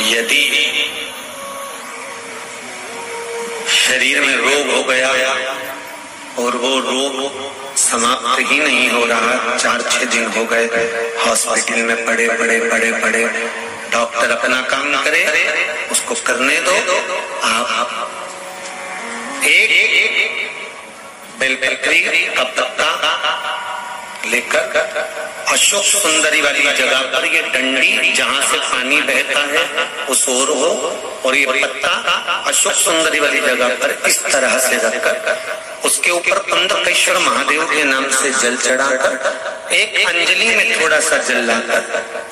यदि शरीर में रोग हो गया और वो रोग समाप्त ही नहीं हो रहा, 4-6 दिन हो गए, हॉस्पिटल में पड़े पड़े डॉक्टर अपना काम न करे, उसको करने दो। आप एक बेलपत्री का पत्ता लेकर अशोक सुंदरी वाली जगह पर ये डंडी जहां से पानी बहता है उस ओर हो, और ये पत्ता अशोक सुंदरी वाली जगह पर इस तरह से रखकर उसके ऊपर पंद्रकेश्वर महादेव के नाम से जल चढ़ाकर एक अंजलि में थोड़ा सा जल लाकर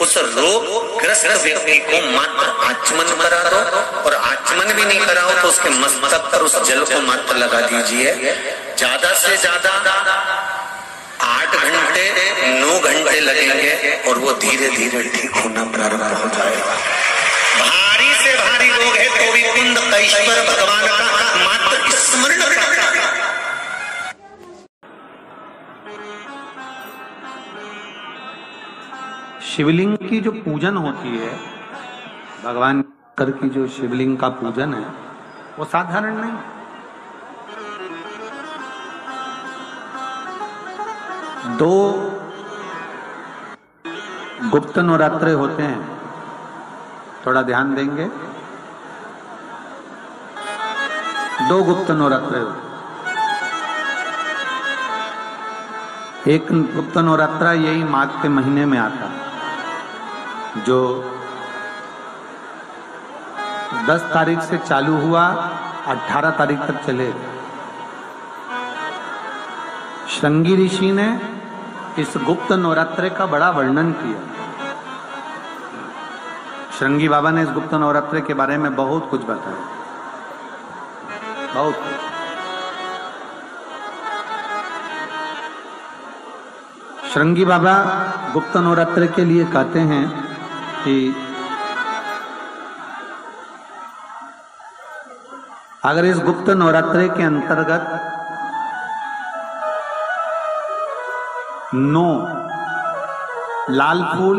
उस रोग ग्रस्त व्यक्ति को मात्र आचमन करा दो, और आचमन भी नहीं कराओ तो उसके मस्तक पर उस जल को मात्र लगा दीजिए। ज्यादा से ज्यादा 8 घंटे 9 घंटे लगेंगे और वो धीरे धीरे ठीक होना प्रारंभ हो जाएगा। भारी से भारी रोग है तो भी कुंदकेश्वर भगवान का मात्र स्मरण करना। शिवलिंग की जो पूजन होती है, भगवान कर की जो शिवलिंग का पूजन है वो साधारण नहीं। दो गुप्त नवरात्रे होते हैं, थोड़ा ध्यान देंगे। 2 गुप्त नवरात्रे होते हैं। एक गुप्त नवरात्रा यही माघ के महीने में आता है, जो 10 तारीख से चालू हुआ, 18 तारीख तक चलेगा। श्रृंगी ऋषि ने इस गुप्त नवरात्रे का बड़ा वर्णन किया। श्रृंगी बाबा ने इस गुप्त नवरात्रे के बारे में बहुत कुछ बताया, बहुत कुछ। श्रृंगी बाबा गुप्त नवरात्रे के लिए कहते हैं कि अगर इस गुप्त नवरात्रे के अंतर्गत 9 लाल फूल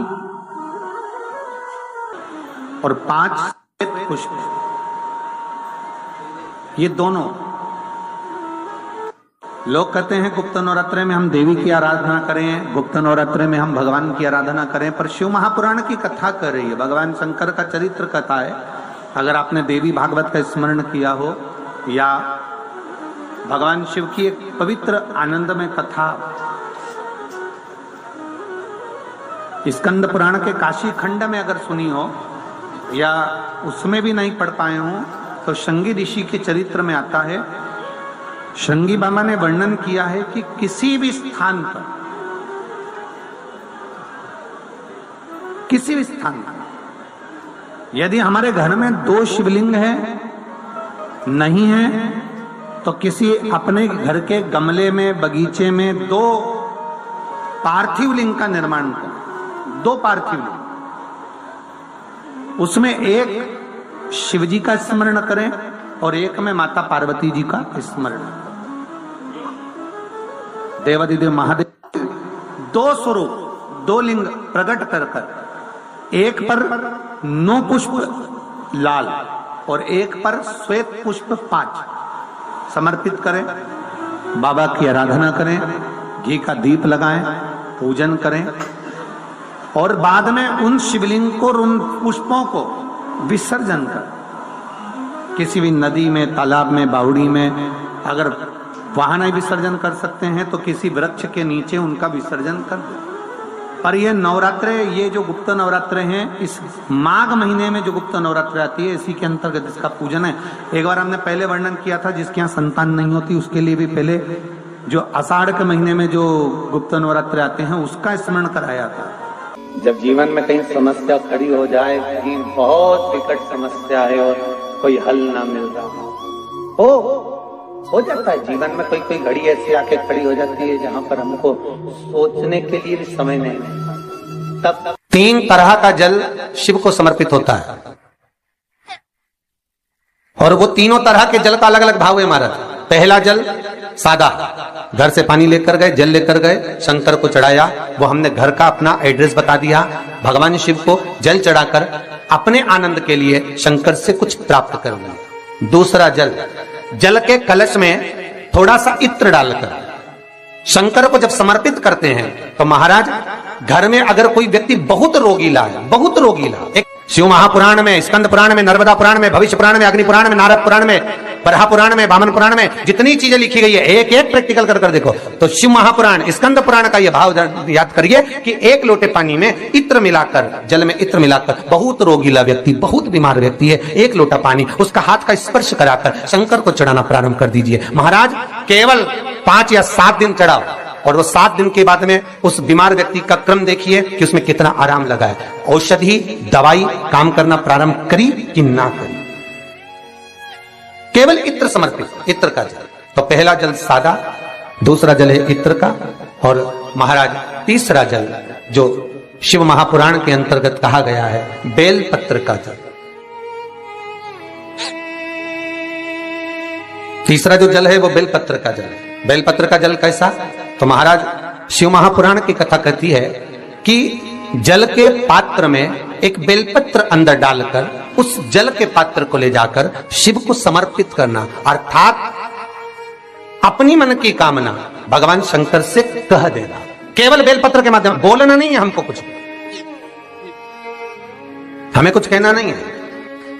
और 5 श्वेत पुष्प, ये दोनों, लोग कहते हैं गुप्त नवरात्रे में हम देवी की आराधना करें, गुप्त नवरात्रे में हम भगवान की आराधना करें, पर शिव महापुराण की कथा कर रही है, भगवान शंकर का चरित्र कथा है। अगर आपने देवी भागवत का स्मरण किया हो या भगवान शिव की एक पवित्र आनंदमय कथा स्कंद पुराण के काशी खंड में अगर सुनी हो या उसमें भी नहीं पढ़ पाए हो तो श्रृंगी ऋषि के चरित्र में आता है। श्रृंगी बाबा ने वर्णन किया है कि किसी भी स्थान पर, किसी भी स्थान पर यदि हमारे घर में 2 शिवलिंग है, नहीं है, तो किसी अपने घर के गमले में, बगीचे में 2 पार्थिव लिंग का निर्माण करें। 2 पार्थिव लिंग, उसमें एक शिव जी का स्मरण करें और एक में माता पार्वती जी का स्मरण। देवादिदेव महादेव 2 स्वरूप, 2 लिंग प्रकट कर कर एक पर 9 पुष्प लाल और एक पर श्वेत पुष्प 5 समर्पित करें, बाबा की आराधना करें, घी का दीप लगाएं, पूजन करें, और बाद में उन शिवलिंग को, उन पुष्पों को विसर्जन कर किसी भी नदी में, तालाब में, बावड़ी में, अगर वहां नहीं विसर्जन कर सकते हैं तो किसी वृक्ष के नीचे उनका विसर्जन कर दो। पर ये नवरात्रे, ये जो गुप्त नवरात्रे हैं, इस माघ महीने में जो गुप्त नवरात्रे आती है, इसी के अंतर्गत इसका पूजन है। एक बार हमने पहले वर्णन किया था, जिसके यहाँ संतान नहीं होती उसके लिए भी पहले जो आषाढ़ के महीने में जो गुप्त नवरात्रे आते हैं उसका स्मरण कराया था। जब जीवन में कहीं समस्या खड़ी हो जाए, कहीं बहुत विकट समस्या है और कोई हल ना मिल रहा हो जाता है जीवन में, कोई घड़ी ऐसी आके खड़ी हो जाती है जहां पर हमको सोचने के लिए भी समय नहीं मिलता, तब 3 तरह का जल शिव को समर्पित होता है और वो तीनों तरह के जल का अलग अलग भाव है महाराज। पहला जल सादा, घर से पानी लेकर गए, जल लेकर गए, शंकर को चढ़ाया, वो हमने घर का अपना एड्रेस बता दिया, भगवान शिव को जल चढ़ाकर अपने आनंद के लिए शंकर से कुछ प्राप्त कर लिया। दूसरा जल, जल के कलश में थोड़ा सा इत्र डालकर शंकर को जब समर्पित करते हैं तो महाराज घर में अगर कोई व्यक्ति बहुत रोगीला है, बहुत रोगीला, एक शिव महापुराण में, स्कंद पुराण में, नर्मदा पुराण में, भविष्य पुराण में, अग्नि पुराण में, नारद पुराण में, बरहा पुराण में, वामन पुराण में जितनी चीजें लिखी गई है एक एक प्रैक्टिकल कर कर देखो तो शिव महापुराण, स्कंद पुराण का यह भाव याद करिए कि एक लोटे पानी में इत्र मिलाकर, जल में इत्र मिलाकर, बहुत रोगीला व्यक्ति, बहुत बीमार व्यक्ति है, एक लोटा पानी उसका हाथ का स्पर्श कराकर शंकर को चढ़ाना प्रारंभ कर दीजिए। महाराज केवल 5 या 7 दिन चढ़ाओ और वो 7 दिन के बाद में उस बीमार व्यक्ति का क्रम देखिए कि उसमें कितना आराम लगा है। औषधि दवाई काम करना प्रारंभ करी कि ना करी। केवल इत्र समर्पित, इत्र का जल। तो पहला जल सादा, दूसरा जल है इत्र का, और महाराज तीसरा जल जो शिव महापुराण के अंतर्गत कहा गया है बेलपत्र का जल। तीसरा जो जल है वो बेलपत्र का जल है। बेलपत्र का जल कैसा? तो महाराज शिव महापुराण की कथा कहती है कि जल के पात्र में एक बेलपत्र अंदर डालकर उस जल के पात्र को ले जाकर शिव को समर्पित करना, अर्थात अपनी मन की कामना भगवान शंकर से कह देना, केवल बेलपत्र के माध्यम। बोलना नहीं है हमको कुछ, हमें कुछ कहना नहीं है।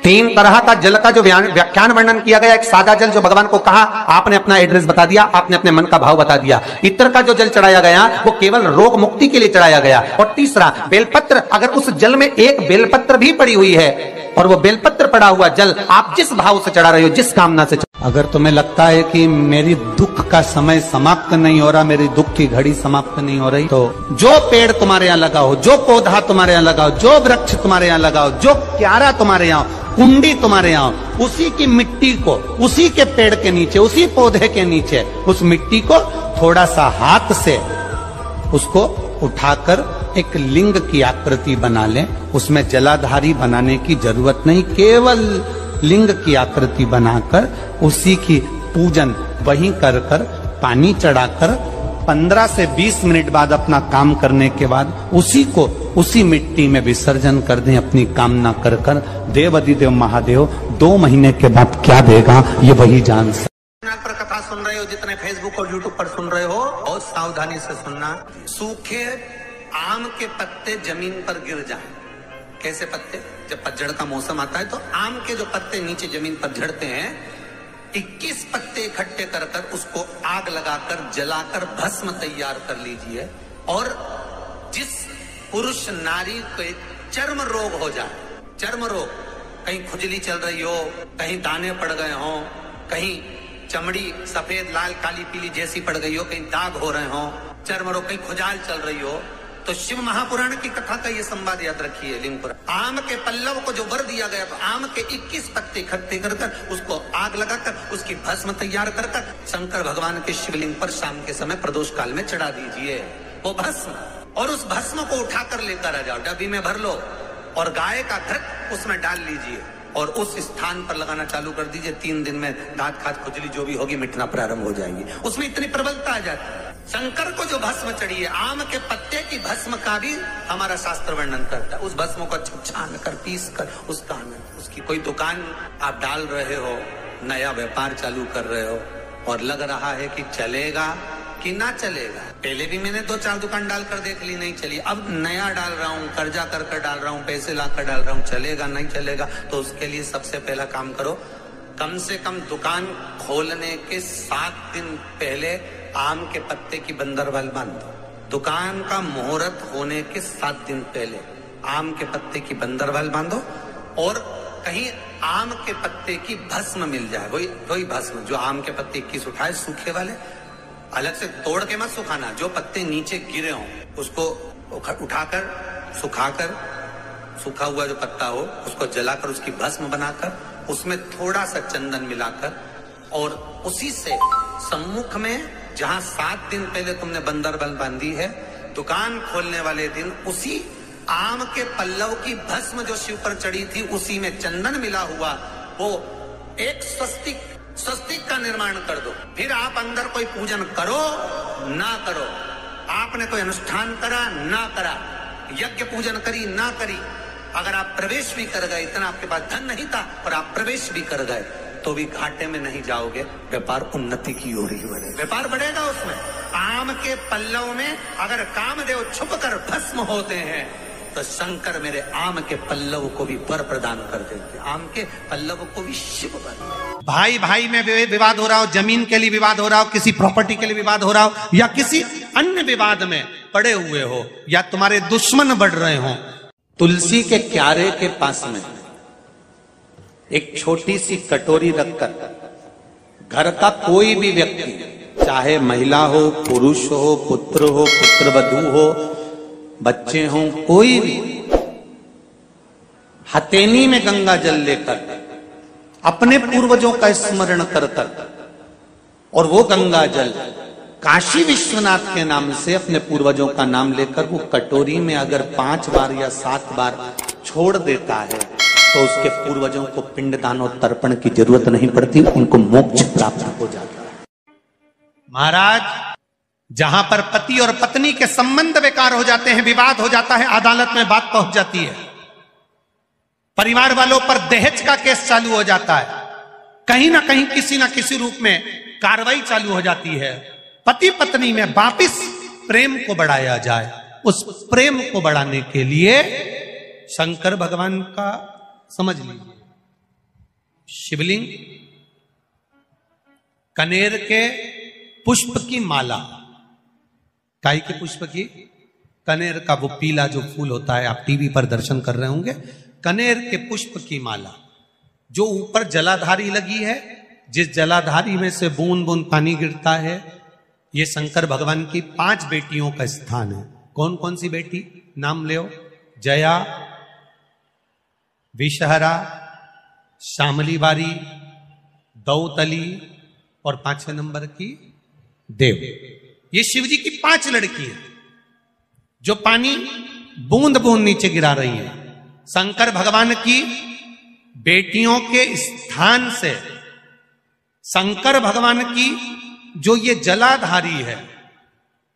3 तरह का जल का जो व्याख्यान वर्णन किया गया, एक सादा जल जो भगवान को कहा, आपने अपना एड्रेस बता दिया, आपने अपने मन का भाव बता दिया। इत्र का जो जल चढ़ाया गया वो केवल रोग मुक्ति के लिए चढ़ाया गया। और तीसरा बेलपत्र, अगर उस जल में एक बेलपत्र भी पड़ी हुई है और वो बेलपत्र पड़ा हुआ जल आप जिस भाव से चढ़ा रहे हो, जिस कामना से, अगर तुम्हें लगता है कि मेरी दुख का समय समाप्त नहीं हो रहा, मेरी दुख की घड़ी समाप्त नहीं हो रही, तो जो पेड़ तुम्हारे यहाँ लगाओ, जो पौधा तुम्हारे यहाँ लगाओ, जो वृक्ष तुम्हारे यहाँ लगाओ, जो क्यारा तुम्हारे यहाँ, कुंडी तुम्हारे यहाँ, उसी की मिट्टी को, उसी के पेड़ के नीचे, उसी पौधे के नीचे उस मिट्टी को थोड़ा सा हाथ से उसको उठाकर एक लिंग की आकृति बना लें। उसमें जलाधारी बनाने की जरूरत नहीं, केवल लिंग की आकृति बनाकर उसी की पूजन वहीं कर कर पानी चढ़ाकर 15 से 20 मिनट बाद अपना काम करने के बाद उसी को उसी मिट्टी में विसर्जन कर दें, अपनी कामना कर कर। देवाधिदेव महादेव 2 महीने के बाद क्या देगा ये वही जान सकता। पर कथा सुन रहे हो, जितने फेसबुक और यूट्यूब पर सुन रहे हो, बहुत सावधानी से सुनना। सूखे आम के पत्ते जमीन पर गिर जाएं। कैसे पत्ते? जब पतझड़ का मौसम आता है तो आम के जो पत्ते नीचे जमीन पर झड़ते हैं, 21 पत्ते इकट्ठे कर कर उसको आग लगाकर जलाकर भस्म तैयार कर लीजिए। और जिस पुरुष नारी को चर्म रोग हो जाए, चर्म रोग, कहीं खुजली चल रही हो, कहीं दाने पड़ गए हो, कहीं चमड़ी सफेद लाल काली पीली जैसी पड़ गई हो, कहीं दाग हो रहे हो, चर्म रोग, कहीं खुजाल चल रही हो, तो शिव महापुराण की कथा का ये संवाद याद रखिए। लिंगपुर आम के पल्लव को जो वर दिया गया, तो आम के 21 पत्ते इकट्ठे कर कर उसको आग लगाकर उसकी भस्म तैयार कर कर शंकर भगवान के शिवलिंग पर शाम के समय प्रदोष काल में चढ़ा दीजिए वो भस्म। और उस भस्म को उठाकर लेकर आ जाओ, डब्बी में भर लो और गाय का घृत उसमें डाल लीजिए और उस स्थान पर लगाना चालू कर दीजिए। 3 दिन में दांत खाद खुजली जो भी होगी मिटना प्रारंभ हो जाएगी। उसमें इतनी प्रबलता आ जाती है। शंकर को जो भस्म चढ़ी है, आम के पत्ते की भस्म का भी हमारा शास्त्र वर्णन करता है। उस भस्म को छान कर पीस कर उसका आनंद, उसकी कोई दुकान आप डाल रहे हो, नया व्यापार चालू कर रहे हो और लग रहा है कि चलेगा कि ना चलेगा। पहले भी मैंने 2-4 दुकान डालकर देख ली, नहीं चली, अब नया डाल रहा हूँ, कर्जा कर कर डाल रहा हूँ, पैसे लाकर डाल रहा हूँ, चलेगा नहीं चलेगा। तो उसके लिए सबसे पहला काम करो, कम से कम दुकान खोलने के 7 दिन पहले आम के पत्ते की बंदरवाल बांधो। दुकान का मुहूर्त होने के 7 दिन पहले आम के पत्ते की बंदरवाल बांधो और कहीं आम के पत्ते की भस्म मिल जाए, वही भस्म जो आम के पत्ते 21 उठाए सूखे वाले, अलग से तोड़ के मत सुखाना, जो पत्ते नीचे गिरे हों उसको उठाकर सुखाकर, सूखा हुआ जो पत्ता हो उसको जलाकर उसकी भस्म बनाकर उसमें थोड़ा सा चंदन मिलाकर और उसी से सम्मुख में जहां 7 दिन पहले तुमने बंदरबल बांधी है, दुकान खोलने वाले दिन उसी आम के पल्लव की भस्म जो शिव पर चढ़ी थी उसी में चंदन मिला हुआ वो एक स्वस्तिक का निर्माण कर दो। फिर आप अंदर कोई पूजन करो ना करो, आपने कोई अनुष्ठान करा ना करा, यज्ञ पूजन करी ना करी, अगर आप प्रवेश भी कर गए, इतना आपके पास धन नहीं था और आप प्रवेश भी कर गए, तो भी घाटे में नहीं जाओगे। व्यापार उन्नति की ओर ही बढ़ेगा, व्यापार बढ़ेगा उसमें। आम के पल्लव में अगर कामदेव छुपकर भस्म होते हैं, तो शंकर मेरे आम के पल्लव को भी वर प्रदान कर देते, आम के पल्लव को भी शिव वर। भाई भाई में विवाद हो रहा हो, जमीन के लिए विवाद हो रहा हो, किसी प्रॉपर्टी के लिए विवाद हो रहा हो, या किसी अन्य विवाद में पड़े हुए हो, या तुम्हारे दुश्मन बढ़ रहे हो, तुलसी के क्यारे के पास में एक छोटी सी कटोरी रखकर घर का कोई भी व्यक्ति, चाहे महिला हो, पुरुष हो, पुत्रवधू हो, बच्चे हों, कोई भी हथेली में गंगा जल लेकर अपने पूर्वजों का स्मरण कर और वो गंगा जल काशी विश्वनाथ के नाम से अपने पूर्वजों का नाम लेकर वो कटोरी में अगर 5 बार या 7 बार छोड़ देता है, तो उसके पूर्वजों को पिंडदान और तर्पण की जरूरत नहीं पड़ती, उनको मोक्ष प्राप्त हो जाता है। महाराज, जहां पर पति और पत्नी के संबंध बेकार हो जाते हैं, विवाद हो जाता है, अदालत में बात पहुंच जाती है, परिवार वालों पर दहेज का केस चालू हो जाता है, कहीं ना कहीं किसी ना किसी रूप में कार्रवाई चालू हो जाती है, पति पत्नी में वापिस प्रेम को बढ़ाया जाए। उस प्रेम को बढ़ाने के लिए शंकर भगवान का समझ लीजिए, शिवलिंग, कनेर के पुष्प की माला, काई के पुष्प की, कनेर का वो पीला जो फूल होता है, आप टीवी पर दर्शन कर रहे होंगे, कनेर के पुष्प की माला जो ऊपर जलाधारी लगी है, जिस जलाधारी में से बूंद बूंद पानी गिरता है, ये शंकर भगवान की 5 बेटियों का स्थान है। कौन कौन सी बेटी, नाम ले, जया, विषहरा, श्यामली बारी, दौतली और 5वें नंबर की देव। ये शिव जी की 5 लड़की है जो पानी बूंद बूंद नीचे गिरा रही है। शंकर भगवान की बेटियों के स्थान से शंकर भगवान की जो ये जलाधारी है,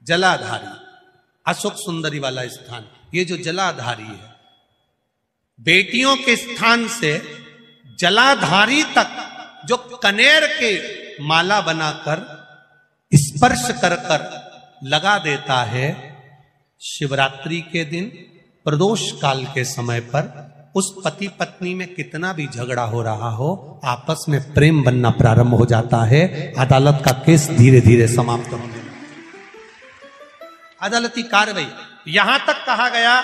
जलाधारी अशोक सुंदरी वाला स्थान, ये जो जलाधारी है, बेटियों के स्थान से जलाधारी तक जो कनेर के माला बनाकर स्पर्श कर कर लगा देता है, शिवरात्रि के दिन प्रदोष काल के समय पर उस पति पत्नी में कितना भी झगड़ा हो रहा हो, आपस में प्रेम बनना प्रारंभ हो जाता है। अदालत का केस धीरे धीरे समाप्त होने लगता है। अदालती कार्रवाई, यहां तक कहा गया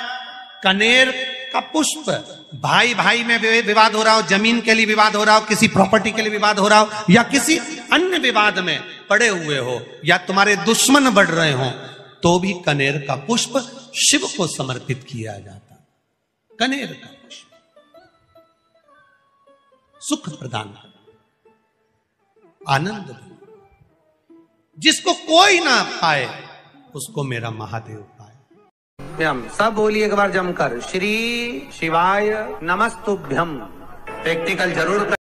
कनेर का पुष्प, भाई भाई में विवाद हो रहा हो, जमीन के लिए विवाद हो रहा हो, किसी प्रॉपर्टी के लिए विवाद हो रहा हो, या किसी अन्य विवाद में पड़े हुए हो, या तुम्हारे दुश्मन बढ़ रहे हो, तो भी कनेर का पुष्प शिव को समर्पित किया जाता। कनेर का पुष्प सुख प्रदान कर, आनंद दे, जिसको कोई ना पाए उसको मेरा महादेव पाए। हम सब बोलिए एक बार जमकर, श्री शिवाय नमस्तुभ्यम। प्रैक्टिकल जरूर